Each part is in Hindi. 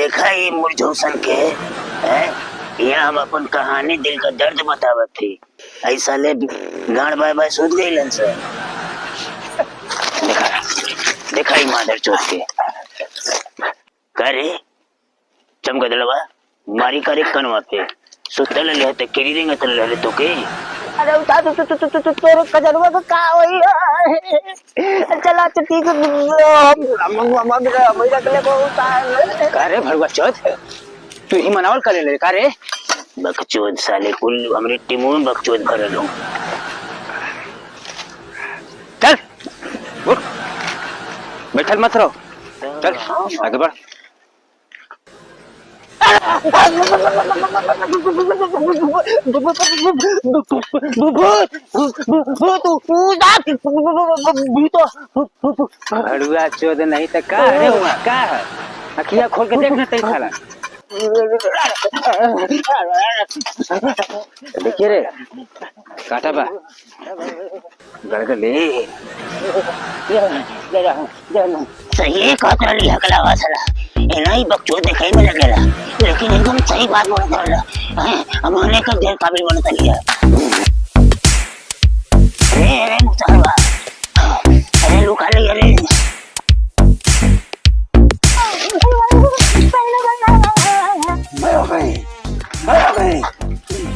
देखा ये मुरझौसन के है? यहाँ हम अपन कहानी दिल का दर्द बतावत थी, ऐसा ले गाड़ बाय बाय सूझ गई लन सर। देखा देखा ही मादर चौथ के करे चमकदलवा मारी करे कनवा पे सुतल ले त केरी रिंग तल ले तो के। अरे उठा तो तोर कजरवा का होई चला चटी को मम्मा मेरा के बहुत करे भरवा चौथ तू ही मनावल करे ले करे बकचोद साले कुल हमरे टीमों में बकचोद भरल हो। चल उठ बैठल मत रहो, चल आगे बढ़। भड़ुआ चोद नहीं तो का है वहाँ का है? अखिया खोल के देखना तई साला। देखिए रे काटा बा गड़गले सही कहत रही हकलावा साला एना ही बकचोद देखाई में लगेला, लेकिन एकदम सही बात बोलत रहला हैं। हम होने का देर काबिल बनत लिया। अरे मुसावा अरे लुका ले अरे मैं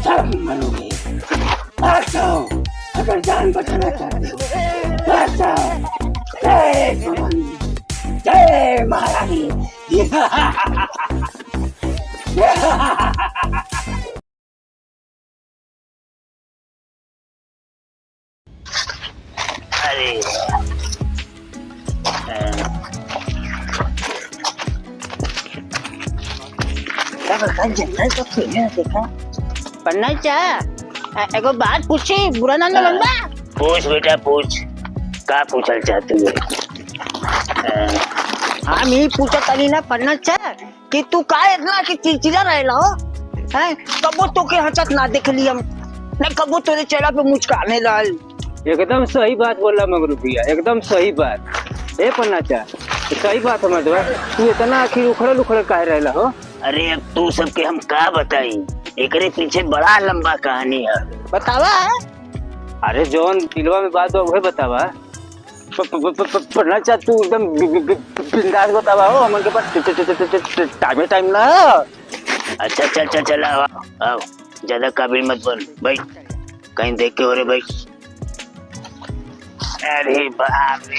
सब मरोगे। बचाओ अगर जान बचाना चाहते हो बचाओ। जय भवानी जय महारानी। अरे पन्ना चा एगो बात पूछी बुरा ना लगता। पूछ बेटा पूछ, का पूछल चाहते हो? हम ही पूछा तनी ना पन्ना चा कि तू का इतना कि चिड़चिड़ा रहेला हो हैं? कबो तो के हंसत ना देख ली हम ना, कबो तोरे चेहरा पे मुस्काने लाल। एकदम सही बात बोला मगरू भैया, एकदम सही बात। ए पन्ना चा सही बात समझ बा, तू इतना आखिर उखड़ल उखड़ल काहे रहला हो? अरे अब तू सबके हम का बताई, एकरे पीछे बड़ा लंबा कहानी है। बतावा अरे जौन दिलवा में बात हो वही बतावा। पन्ना चा तू एकदम बिंदास बतावा हो, हमन के पास टाइम ना। अच्छा चल चल चल आओ आओ, ज्यादा काबिल मत बन भाई, कहीं देख के हो रे भाई। अरे बाप रे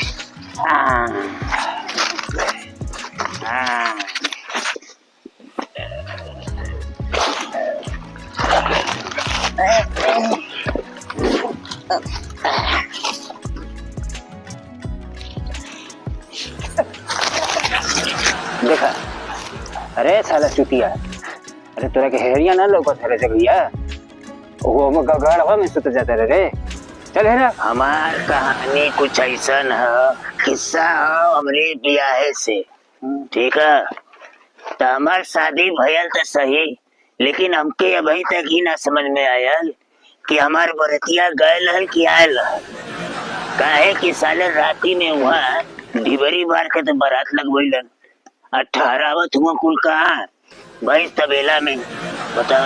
देखा अरे साला चुतिया, अरे तोरा के हेरिया ना लौकत है जगहिया वो गड़वा में सुत जाता रे। चल है ना हमार कहानी कुछ ऐसा है, किस्सा है हमरे ब्याहे से, ठीक है? तो हमार शादी भयल तो सही, लेकिन हमके अभी तक ही ना समझ में आयल कि हमार बरतिया गयल है कि आयल है। काहे कि साले राती में वहाँ ढिबरी बार के तो बारात लगवैलन, 18 हुआ कुल कहाँ भाई तबेला में। बता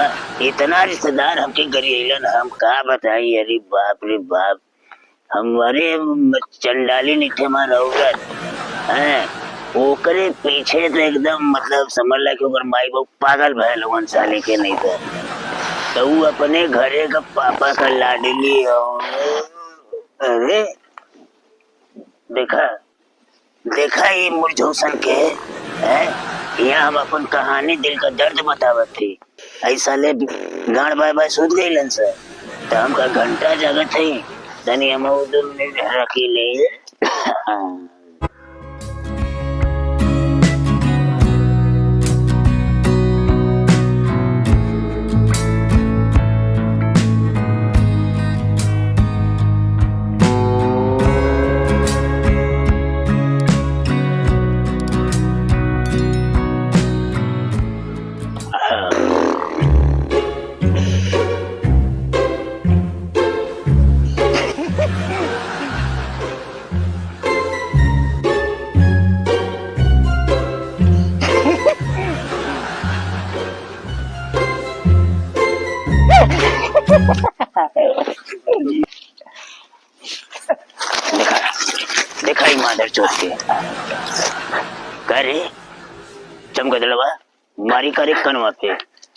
इतना रिश्तेदार हमके गरियलन, हम का बताई। अरे बाप रे बाप, हमारे चंडाली निठे मार हैं ओकरे पीछे तो एकदम मतलब समझ ला कि ओकर माई बाप पागल भय लोगन साले के नहीं था। तो वो अपने घरे का पापा का लाडली हो। अरे देखा देखा ये मुरझौसन के है? यहाँ हम अपन कहानी दिल का दर्द बतावत थी, ऐसा ले गाड़ बाय बाय सूझ गई लन सर। तो हमका घंटा जगत है तनी हम उधर में रखी ले। देखा देखा ही मादर चोट के का रे चमकदड़वा मारी करे कनवा पे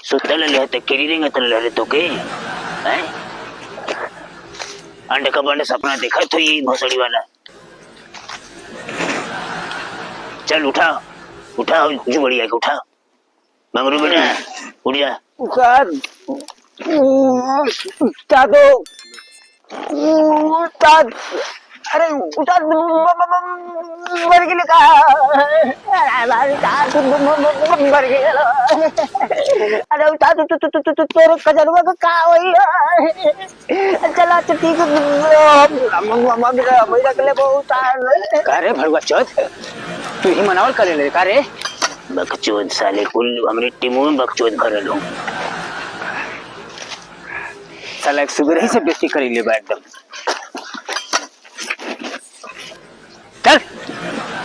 सुतल ले ते किरी रिंग तल ले तो के हैं अंडे का बंडे सपना देखा तो यही भोसड़ी वाला चल उठा उठा जो बढ़िया के उठा मंगरू बेटा उठ जा उस्ताद उस्तादो उस्ताद अरे उस्ताद मर गेले का मर गेलो अरे उस्ताद तोर कजरवा का होई चला तो ठीक मम्मा मेरा मेरा के बहुत का रे भड़वा चौथ तू ही मनावल करे ले का रे बकचोद साले कुल हमरे टीमों में बकचोद भरे लो साला एक सुबह ही से बेइज्जती करी ले बा एकदम चल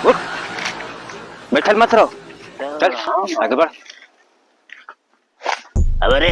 उठ बैठल मत रहो चल आगे बढ़ अब रे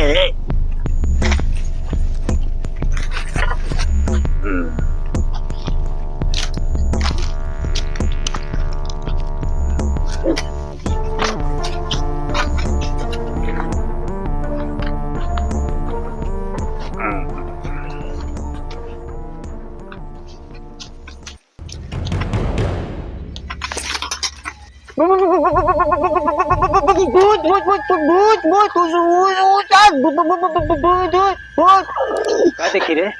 का देखी रे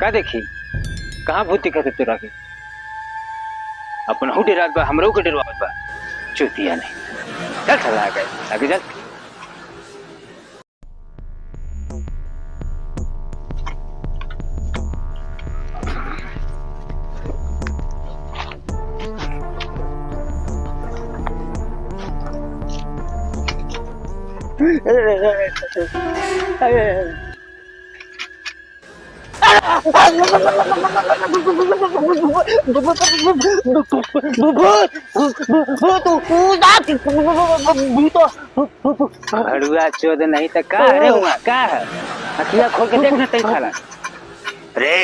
का देखी कहाँ भूत दिखा तेरा के अपन हु डरात बा हमरो के डरवावत बा चुतिया नहीं चल चल आगे चल भड़ुआ चोद नहीं तो का रे हुआ का अखिया खोल के देखना तई साला रे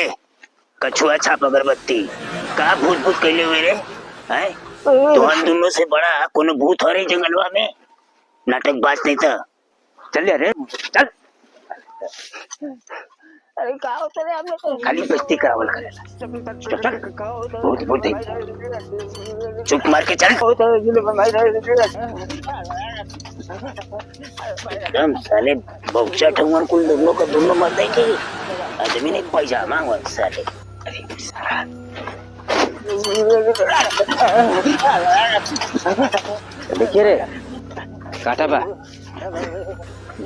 कछुआ छाप अगरबत्ती का भूत भूत कैले हुए रे हैं तो हम दोनों से बड़ा कोनो भूत हो रे जंगलवा में नाटक बात नहीं था चल रे चल अरे का होता रे हमने तो खाली बस्ती करावल करेला चल भूत भूत चुप मार के चल एकदम साले बहुचा ठंगन कुल दोनों का दोनों मर देंगे आदमी ने पैसा मांगो साले अरे सारा देखिए रे काटा बा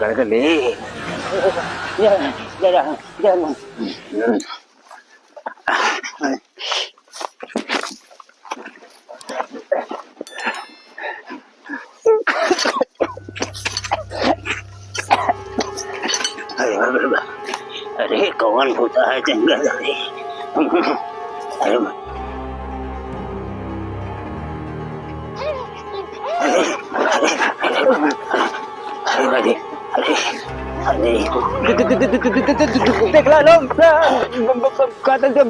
गड़गले अरे कौन होता है जंगल अरे अरे अरे देखला लोग काटल ते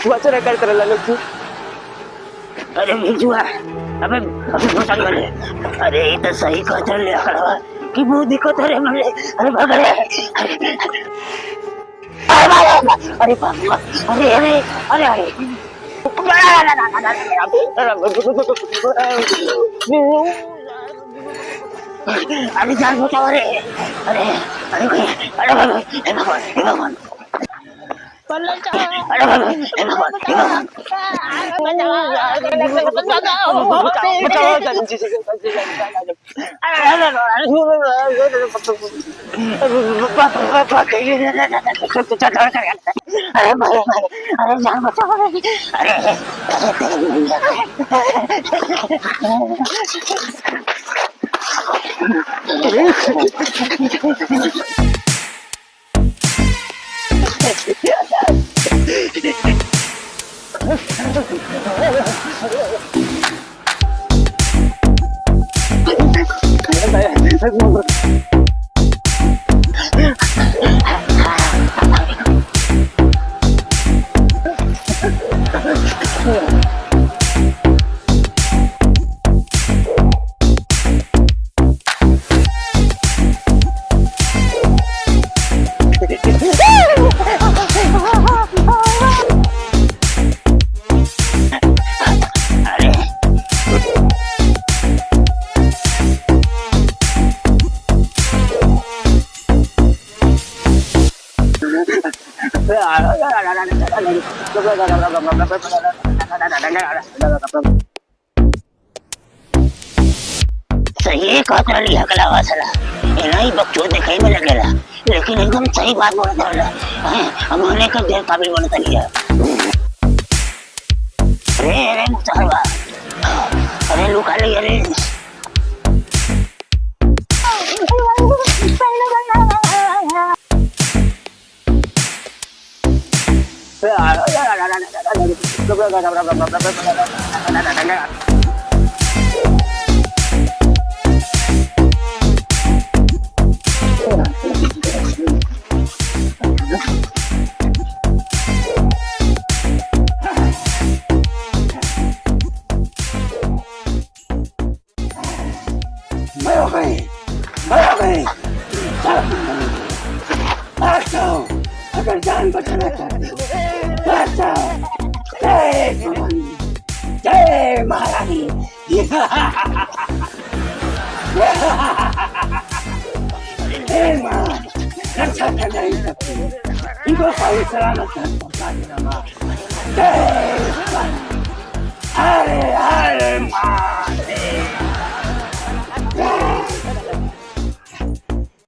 वाचना करत राहिला लोग अरे भिजुआ अबे भोसड़ी वाले अरे ये तो सही कहते ले खड़ा कि मुंह दिखो तेरे मरे अरे भाग रे अरे बाबा अरे अरे अरे अरे अरे जान बचाओ रे अरे अरे अरे भगवान सही कहत रही हकला वासला एना ही बकचोद देखाई में लगेला लेकिन एकदम सही बात बोलत रहला हम होने का देर काबिल बनत लिया अरे मुसाहबा अरे लुका ले अरे अगर जान बचाना चाहते हो जय भवानी जय महारानी हे माँ रक्षा करना ही सकती इनको सही सलामत घर पहुंचा देना माँ जय भवानी हरे हरे माँ